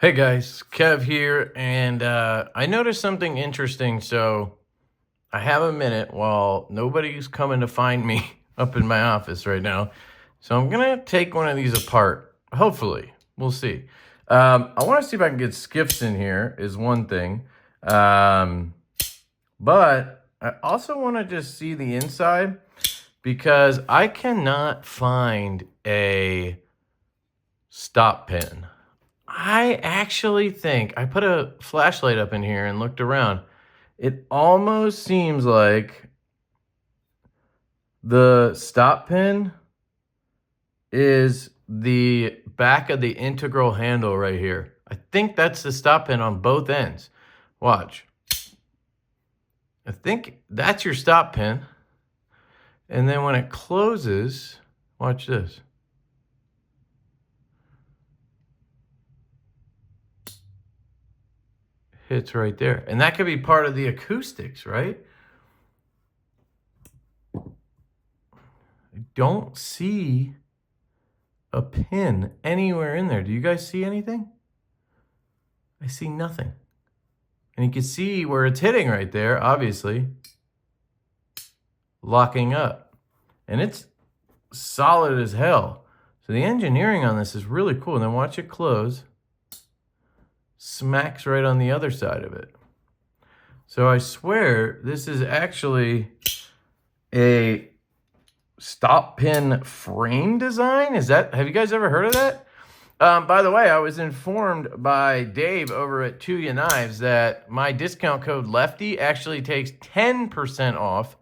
Hey guys, Kev here, and I noticed something interesting. So I have a minute while nobody's coming to find me up in my office right now. So I'm gonna take one of these apart. Hopefully, we'll see. I want to see if I can get skiffs in here. Is one thing, but I also want to just see the inside because I cannot find a stop pin. I actually think I put a flashlight up in here and looked around. It almost seems like the stop pin is the back of the integral handle right here. I think that's the stop pin on both ends. Watch. I think that's your stop pin. And then when it closes, watch this. Hits right there. And that could be part of the acoustics, right? I don't see a pin anywhere in there. Do you guys see anything? I see nothing. And you can see where it's hitting right there, obviously. Locking up. And it's solid as hell. So the engineering on this is really cool. And then watch it close. Smacks right on the other side of it. So I swear this is actually a stop pin frame design. Have you guys ever heard of that? By the way, I was informed by Dave over at Tuya Knives that my discount code Lefty actually takes 10% off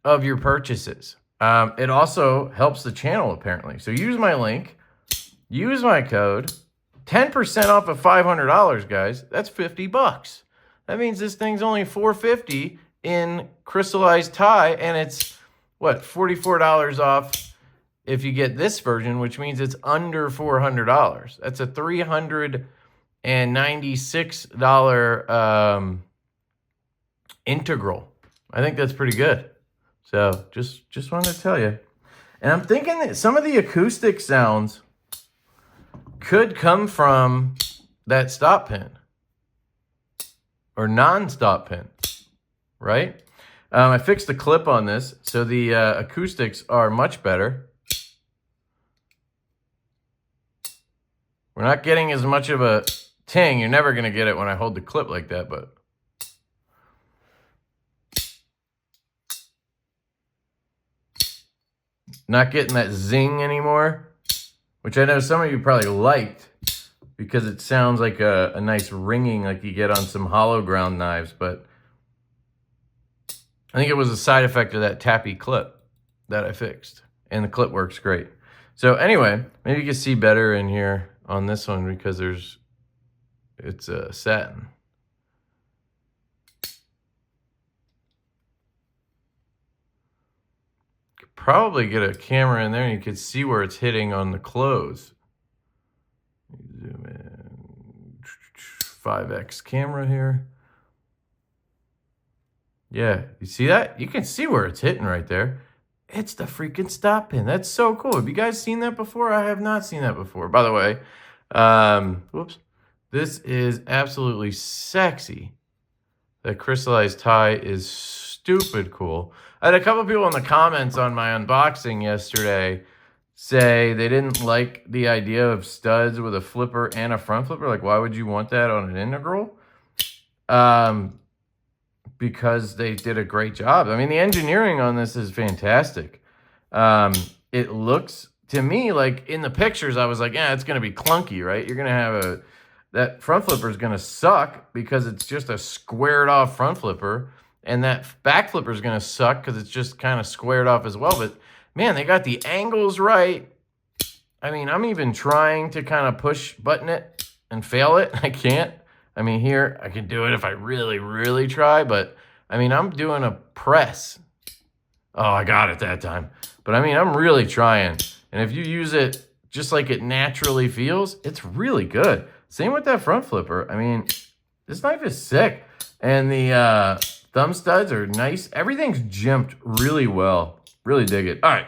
of your purchases. It also helps the channel apparently. So use my link, use my code. 10% off of $500, guys. That's $50. That means this thing's only $450 in crystallized tie, and it's what, $44 off if you get this version, which means it's under $400. That's a $396 integral. I think that's pretty good. So just wanted to tell you. And I'm thinking that some of the acoustic sounds could come from that stop pin or non-stop pin, right? I fixed the clip on this, so the acoustics are much better. We're not getting as much of a ting. You're never going to get it when I hold the clip like that, but not getting that zing anymore, which I know some of you probably liked because it sounds like a nice ringing like you get on some hollow ground knives, but I think it was a side effect of that tappy clip that I fixed, and the clip works great. So anyway, maybe you can see better in here on this one because it's satin. Could probably get a camera in there and you could see where it's hitting on the close. Zoom in, 5x camera here. Yeah, you see that? You can see where it's hitting right there. It's the freaking stop pin. That's so cool. Have you guys seen that before? I have not seen that before. By the way, whoops. This is absolutely sexy. That crystallized tie is stupid cool. I had a couple people in the comments on my unboxing yesterday say they didn't like the idea of studs with a flipper and a front flipper. Like, why would you want that on an integral? Because they did a great job. I mean, the engineering on this is fantastic. It looks to me like in the pictures, I was like, yeah, it's going to be clunky, right? You're going to have that front flipper is going to suck because it's just a squared off front flipper. And that back flipper is going to suck because it's just kind of squared off as well. But man, they got the angles right. I mean, I'm even trying to kind of push button it and fail it. I can't. I mean, here, I can do it if I really, really try, but I mean, I'm doing a press. Oh, I got it that time. But I mean, I'm really trying. And if you use it just like it naturally feels, it's really good. Same with that front flipper. I mean, this knife is sick. And the thumb studs are nice. Everything's jimped really well. Really dig it. All right,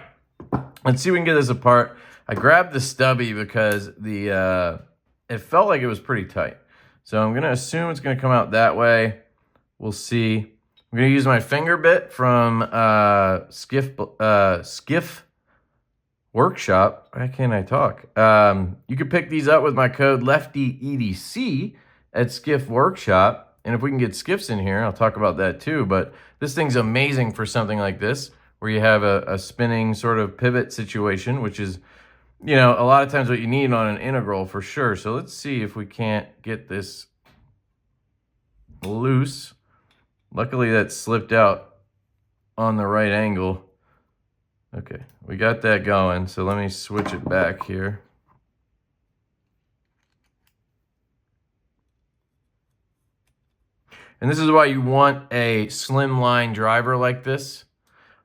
let's see if we can get this apart. I grabbed the stubby because the it felt like it was pretty tight. So I'm going to assume it's going to come out that way. We'll see. I'm going to use my finger bit from Skiff Workshop. Why can't I talk? You can pick these up with my code LeftyEDC at Skiff Workshop. And if we can get skiffs in here, I'll talk about that too. But this thing's amazing for something like this, where you have a spinning sort of pivot situation, which is, you know, a lot of times what you need on an integral for sure. So let's see if we can't get this loose. Luckily that slipped out on the right angle. Okay, we got that going. So let me switch it back here. And this is why you want a slim line driver like this,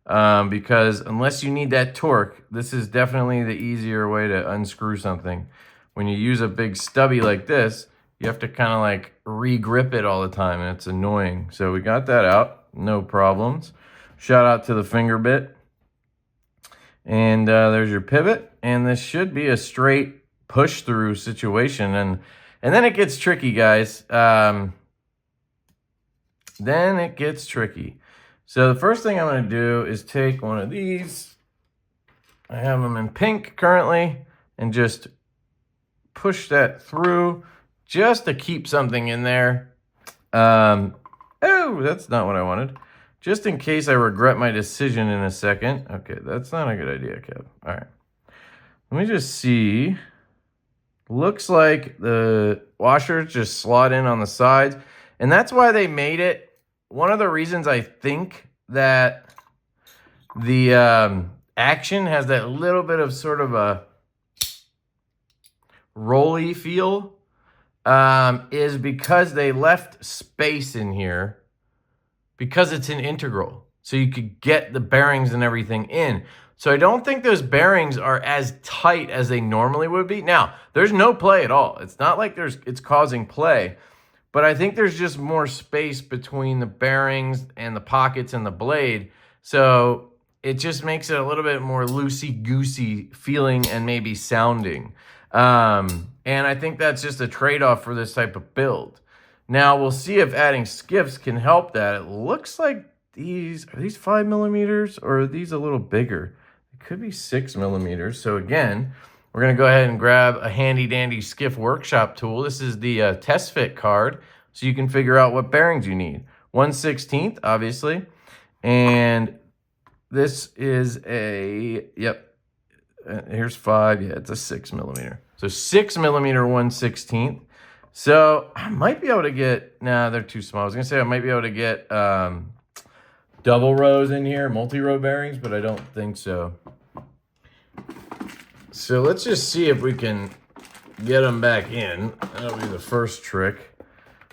because unless you need that torque, this is definitely the easier way to unscrew something. When you use a big stubby like this, you have to kind of like re-grip it all the time, and it's annoying. So we got that out, no problems. Shout out to the finger bit. And there's your pivot, and this should be a straight push-through situation. And then it gets tricky, guys. Then it gets tricky. So the first thing I'm going to do is take one of these. I have them in pink currently, and just push that through just to keep something in there. Oh, that's not what I wanted. Just in case I regret my decision in a second. Okay, that's not a good idea, Kev. All right. Let me just see. Looks like the washers just slot in on the sides. And that's why they made it. One of the reasons I think that the action has that little bit of sort of a rolly feel is because they left space in here because it's an integral. So you could get the bearings and everything in. So I don't think those bearings are as tight as they normally would be. Now, there's no play at all. It's not like it's causing play. But I think there's just more space between the bearings and the pockets and the blade. So it just makes it a little bit more loosey-goosey feeling and maybe sounding. And I think that's just a trade-off for this type of build. Now, we'll see if adding skiffs can help that. It looks like are these 5mm or are these a little bigger? It could be 6mm. So again, we're going to go ahead and grab a handy-dandy Skiff Workshop tool. This is the test fit card, so you can figure out what bearings you need. 1/16, obviously. And this is a, yep, here's 5. Yeah, it's a 6mm. So 6mm 1/16. So I might be able to get, nah, they're too small. I was going to say I might be able to get double rows in here, multi-row bearings, but I don't think so. So let's just see if we can get them back in. That'll be the first trick.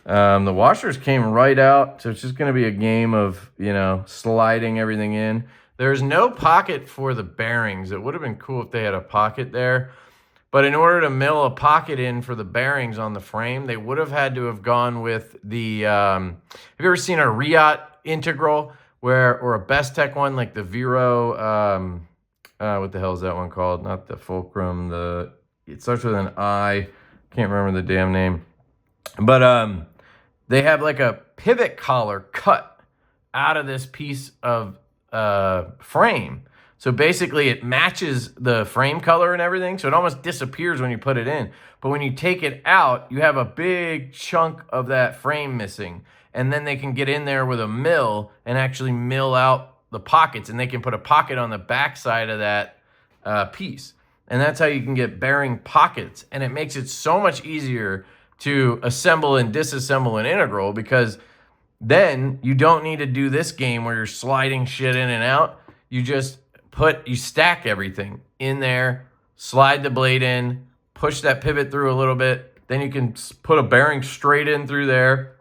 The washers came right out, so it's just going to be a game of, you know, sliding everything in. There's no pocket for the bearings. It would have been cool if they had a pocket there. But in order to mill a pocket in for the bearings on the frame, they would have had to have gone with the, have you ever seen a Riot integral or a Best Tech one, like the Vero, what the hell is that one called? Not the Fulcrum. It starts with an I. Can't remember the damn name. But they have like a pivot collar cut out of this piece of frame. So basically it matches the frame color and everything. So it almost disappears when you put it in. But when you take it out, you have a big chunk of that frame missing. And then they can get in there with a mill and actually mill out the pockets. And they can put a pocket on the back side of that piece. And that's how you can get bearing pockets. And it makes it so much easier to assemble and disassemble an integral, because then you don't need to do this game where you're sliding shit in and out. You just you stack everything in there, slide the blade in, push that pivot through a little bit. Then you can put a bearing straight in through there.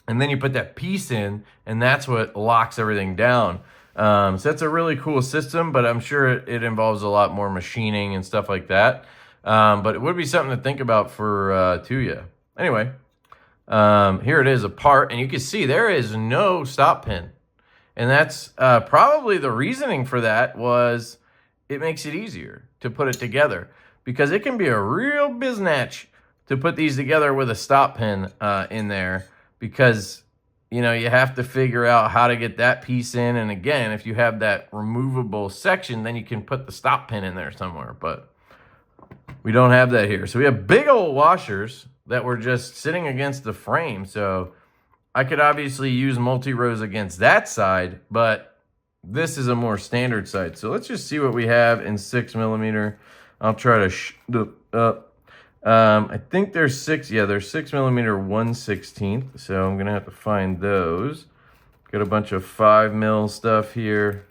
And then you put that piece in, and that's what locks everything down. So that's a really cool system, but I'm sure it involves a lot more machining and stuff like that. But it would be something to think about for Tuya. Anyway, here it is apart, and you can see there is no stop pin. And that's probably the reasoning for that was it makes it easier to put it together, because it can be a real biznatch to put these together with a stop pin in there, because you know, you have to figure out how to get that piece in. And again, if you have that removable section, then you can put the stop pin in there somewhere. But we don't have that here. So we have big old washers that were just sitting against the frame. So I could obviously use multi-rows against that side, but this is a more standard side. So let's just see what we have in 6mm. I'll try to I think there's 6mm 1/16. So I'm gonna have to find those. Got a bunch of 5mm stuff here.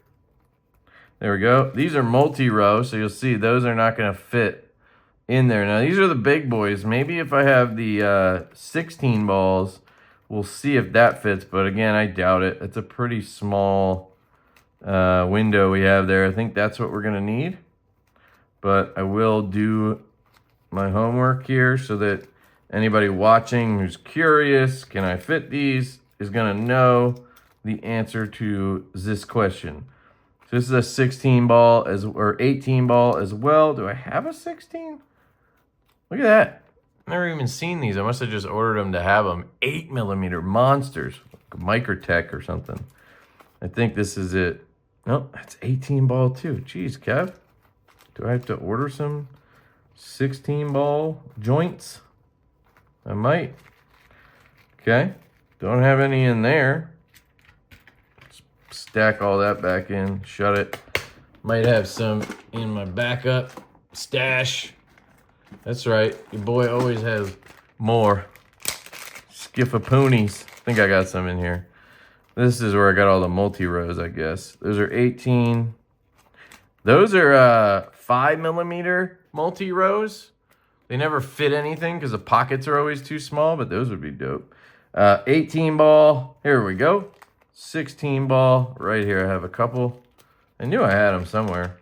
There we go. These are multi-row, so you'll see those are not gonna fit in there. Now these are the big boys. Maybe if I have the 16 balls, we'll see if that fits, but again, I doubt it. It's a pretty small window we have there. I think that's what we're gonna need, but I will do my homework here so that anybody watching who's curious, can I fit these, is gonna know the answer to this question. So this is a 16 ball or 18 ball as well. Do I have a 16? Look at that. Never even seen these. I must have just ordered them to have them. 8mm monsters, like Microtech or something. I think this is it. Nope, that's 18 ball too. Jeez, Kev. Do I have to order some 16 ball joints? I might. Okay, don't have any in there. Let's stack all that back in, shut it. Might have some in my backup stash. That's right, your boy always has more. Skiff of poonies. I think I got some in here. This is where I got all the multi-rows, I guess. Those are 18. Those are 5mm multi-rows. They never fit anything because the pockets are always too small, but those would be dope. 18 ball, here we go. 16 ball, right here I have a couple. I knew I had them somewhere.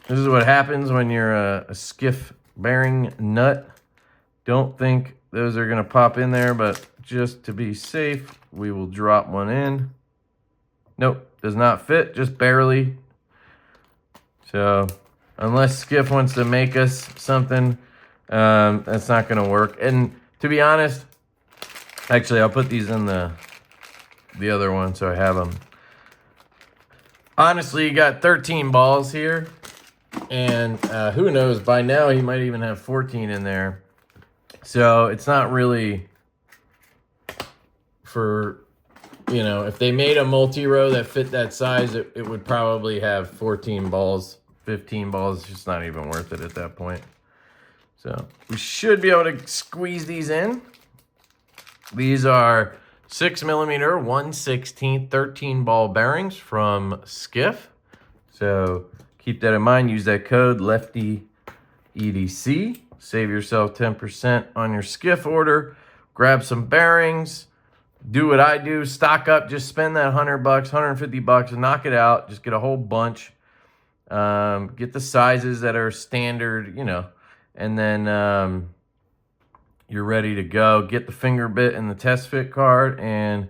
This is what happens when you're a skiff bearing nut. Don't think those are gonna pop in there, but just to be safe, we will drop one in. Nope, does not fit, just barely. So unless Skiff wants to make us something, that's not gonna work. And to be honest, actually I'll put these in the other one so I have them. Honestly, you got 13 balls here. And who knows, by now he might even have 14 in there. So it's not really for, you know, if they made a multi-row that fit that size, it would probably have 14 balls, 15 balls. It's just not even worth it at that point. So we should be able to squeeze these in. These are 6mm 1/16 13 ball bearings from Skiff. So keep that in mind. Use that code LeftyEDC. Save yourself 10% on your Skiff order. Grab some bearings. Do what I do. Stock up. Just spend that $100, $150 and knock it out. Just get a whole bunch. Get the sizes that are standard, you know, and then you're ready to go. Get the finger bit and the test fit card, and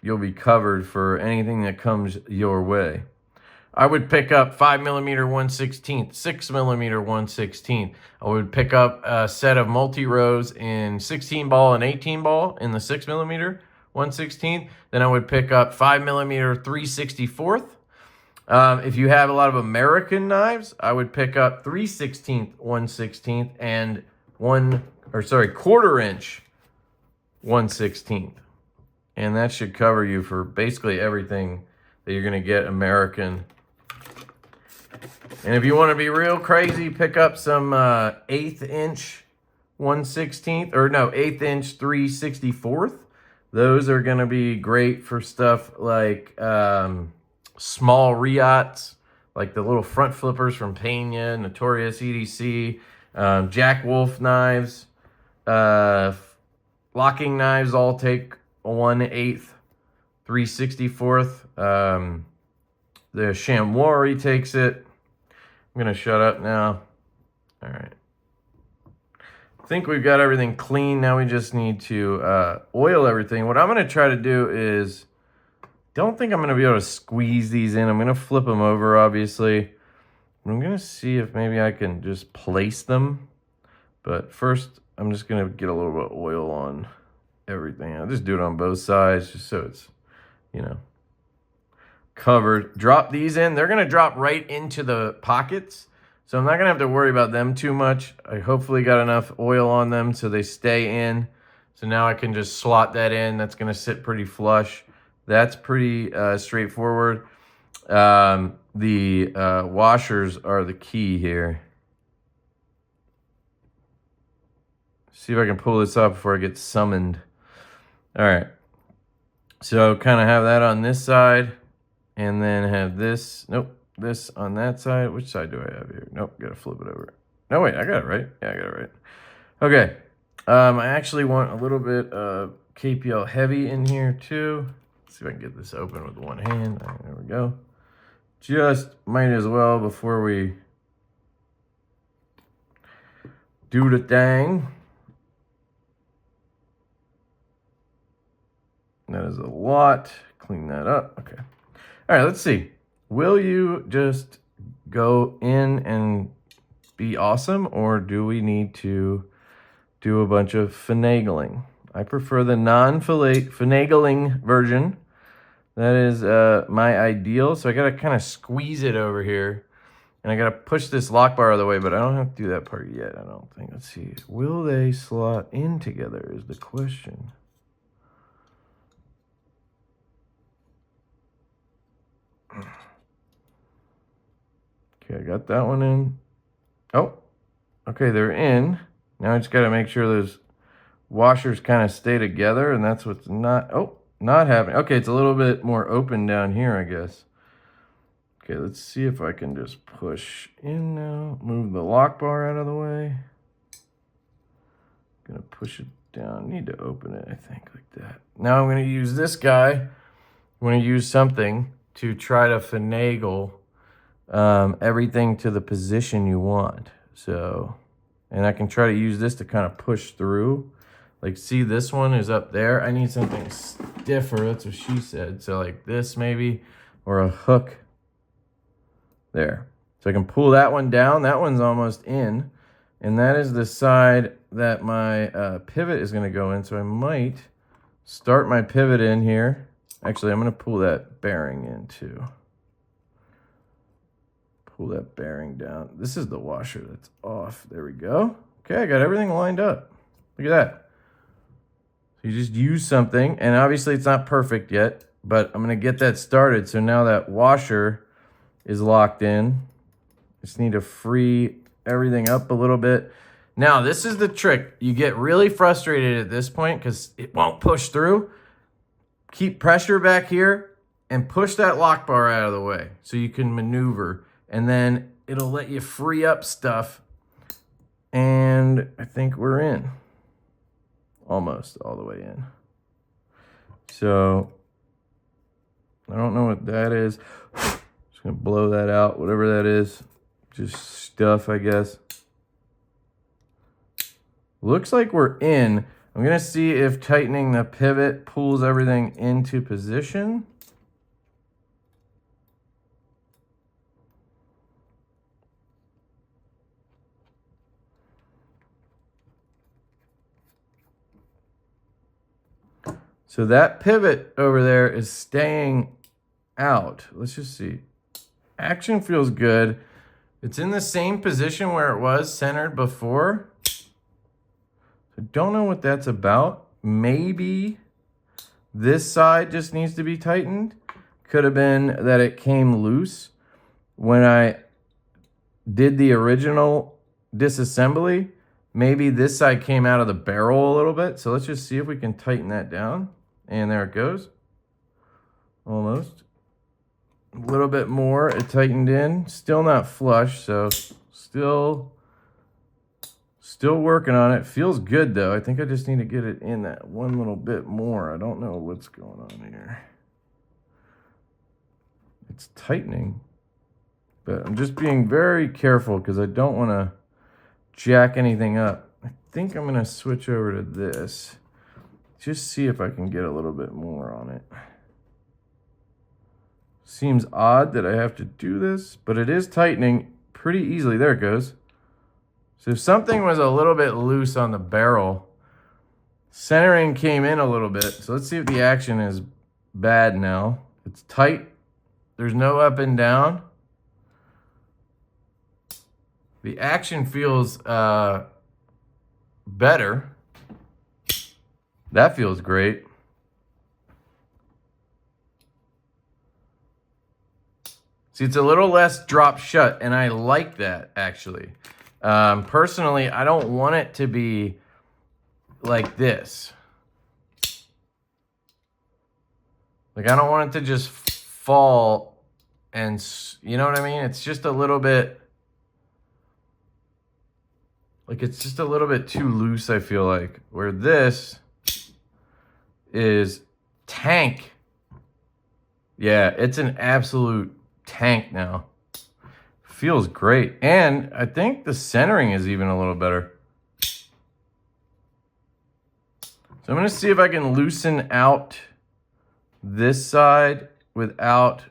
you'll be covered for anything that comes your way. I would pick up 5mm 1/16, 6mm 1/16. I would pick up a set of multi-rows in 16 ball and 18 ball in the 6mm 1/16. Then I would pick up 5mm 3/64. If you have a lot of American knives, I would pick up 3/16 1/16 and 1/4" 1/16. And that should cover you for basically everything that you're gonna get American. And if you want to be real crazy, pick up some 1/8" 1/16, or no, 1/8" 3/64. Those are going to be great for stuff like small riots, like the little front flippers from Pena, Notorious EDC, Jack Wolf knives, locking knives all take 1/8 3/64. The chamois takes it. I'm going to shut up now. All right. I think we've got everything clean. Now we just need to oil everything. What I'm going to try to do is, don't think I'm going to be able to squeeze these in. I'm going to flip them over, obviously. I'm gonna see if maybe I can just place them. But first, I'm just gonna get a little bit of oil on everything. I'll just do it on both sides just so it's, you know, covered. Drop these in. They're gonna drop right into the pockets. So I'm not gonna have to worry about them too much. I hopefully got enough oil on them so they stay in. So now I can just slot that in. That's gonna sit pretty flush. That's pretty straightforward. The washers are the key here. See if I can pull this up before I get summoned. All right. So kind of have that on this side, and then have this. Nope, this on that side. Which side do I have here? Nope, gotta flip it over. No, wait, I got it right. Yeah, I got it right. Okay. I actually want a little bit of KPL heavy in here too. Let's see if I can get this open with one hand. All right, there we go. Just might as well before we do the thing. That is a lot. Clean that up. Okay. All right, let's see. Will you just go in and be awesome, or do we need to do a bunch of finagling? I prefer the non-finagling version. That is my ideal. So I got to kind of squeeze it over here. And I got to push this lock bar out of the way, but I don't have to do that part yet, I don't think. Let's see. Will they slot in together is the question. Okay, I got that one in. Oh, okay, they're in. Now I just got to make sure those washers kind of stay together, and that's what's not happening. Okay, it's a little bit more open down here, I guess. Okay, let's see if I can just push in now. Move the lock bar out of the way. Gonna push it down. Need to open it, I think, like that. Now I'm gonna use this guy. I'm gonna use something to try to finagle everything to the position you want. So, and I can try to use this to kind of push through. Like, see, this one is up there. I need something stiffer. That's what she said. So like this maybe, or a hook there. So I can pull that one down. That one's almost in. And that is the side that my pivot is going to go in. So I might start my pivot in here. Actually, I'm going to pull that bearing in too. Pull that bearing down. This is the washer that's off. There we go. Okay, I got everything lined up. Look at that. So you just use something, and obviously it's not perfect yet, but I'm going to get that started. So now that washer is locked in. Just need to free everything up a little bit. Now, this is the trick. You get really frustrated at this point because it won't push through. Keep pressure back here and push that lock bar out of the way so you can maneuver. And then it'll let you free up stuff. And I think we're in. Almost all the way in. So, I don't know what that is. Just going to blow that out, whatever that is. Just stuff, I guess. Looks like we're in. I'm going to see if tightening the pivot pulls everything into position. So that pivot over there is staying out. Let's just see. Action feels good. It's in the same position where it was centered before. I don't know what that's about. Maybe this side just needs to be tightened. Could have been that it came loose when I did the original disassembly. Maybe this side came out of the barrel a little bit. So let's just see if we can tighten that down. And there it goes. Almost. A little bit more. It tightened in. Still not flush, so still working on it. Feels good, though. I think I just need to get it in that one little bit more. I don't know what's going on here. It's tightening. But I'm just being very careful because I don't want to jack anything up. I think I'm going to switch over to this. Just see if I can get a little bit more on it. Seems odd that I have to do this, but it is tightening pretty easily. There it goes. So if something was a little bit loose on the barrel, centering came in a little bit. So let's see if the action is bad now. It's tight. There's no up and down. The action feels better. That feels great. See, it's a little less drop shut, and I like that, actually. Personally, I don't want it to be like this. Like, I don't want it to just fall and, you know what I mean? It's just a little bit, like, it's just a little bit too loose, I feel like. Where this is tank. Yeah, it's an absolute tank now. Feels great. And I think the centering is even a little better. So I'm going to see if I can loosen out this side without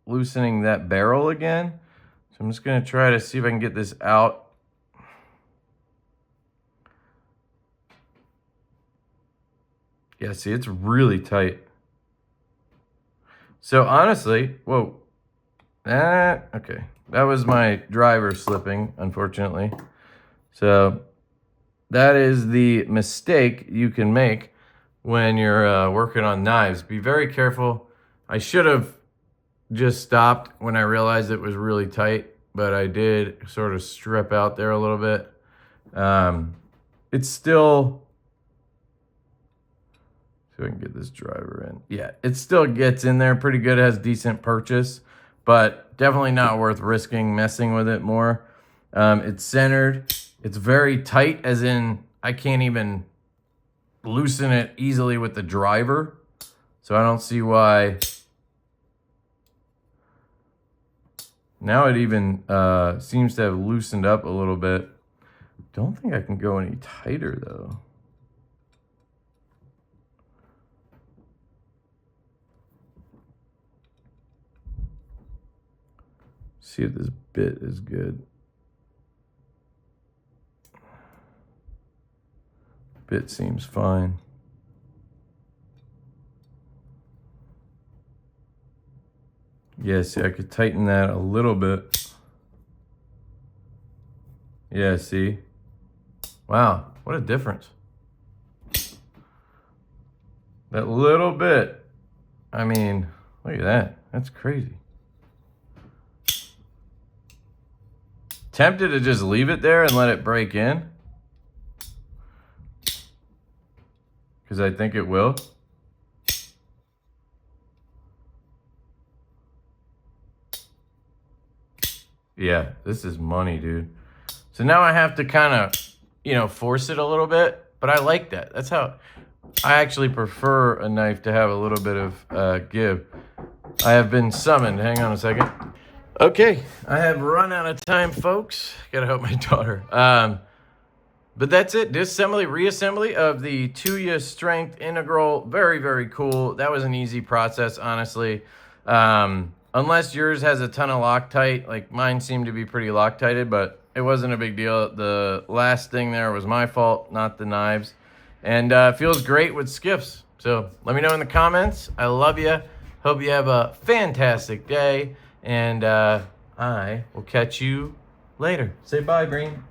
loosening that barrel again. So I'm just going to try to see if I can get this out. Yeah, see, it's really tight. So honestly, whoa. Okay. That was my driver slipping, unfortunately. So that is the mistake you can make when you're working on knives. Be very careful. I should have just stopped when I realized it was really tight, but I did sort of strip out there a little bit. It's still, see if I can get this driver in. Yeah, it still gets in there pretty good. It has decent purchase, but definitely not worth risking messing with it more. It's centered. It's very tight, as in I can't even loosen it easily with the driver. So I don't see why. Now it even seems to have loosened up a little bit. Don't think I can go any tighter though. See if this bit is good. Bit seems fine. Yeah, see, I could tighten that a little bit. Yeah, see? Wow, what a difference. That little bit. I mean, look at that. That's crazy. Tempted to just leave it there and let it break in, because I think it will. Yeah, this is money, dude. So now I have to kind of, you know, force it a little bit, but I like that. That's how I actually prefer a knife to have a little bit of give. I have been summoned. Hang on a second. Okay, I have run out of time, folks. Gotta help my daughter. But that's it. Disassembly, reassembly of the Tuya Strength Integral. Very, very cool. That was an easy process, honestly. Unless yours has a ton of Loctite. Like mine seemed to be pretty Loctited, but it wasn't a big deal. The last thing there was my fault, not the knives. And feels great with skiffs. So let me know in the comments. I love you. Hope you have a fantastic day. And I will catch you later. Say bye, Breen.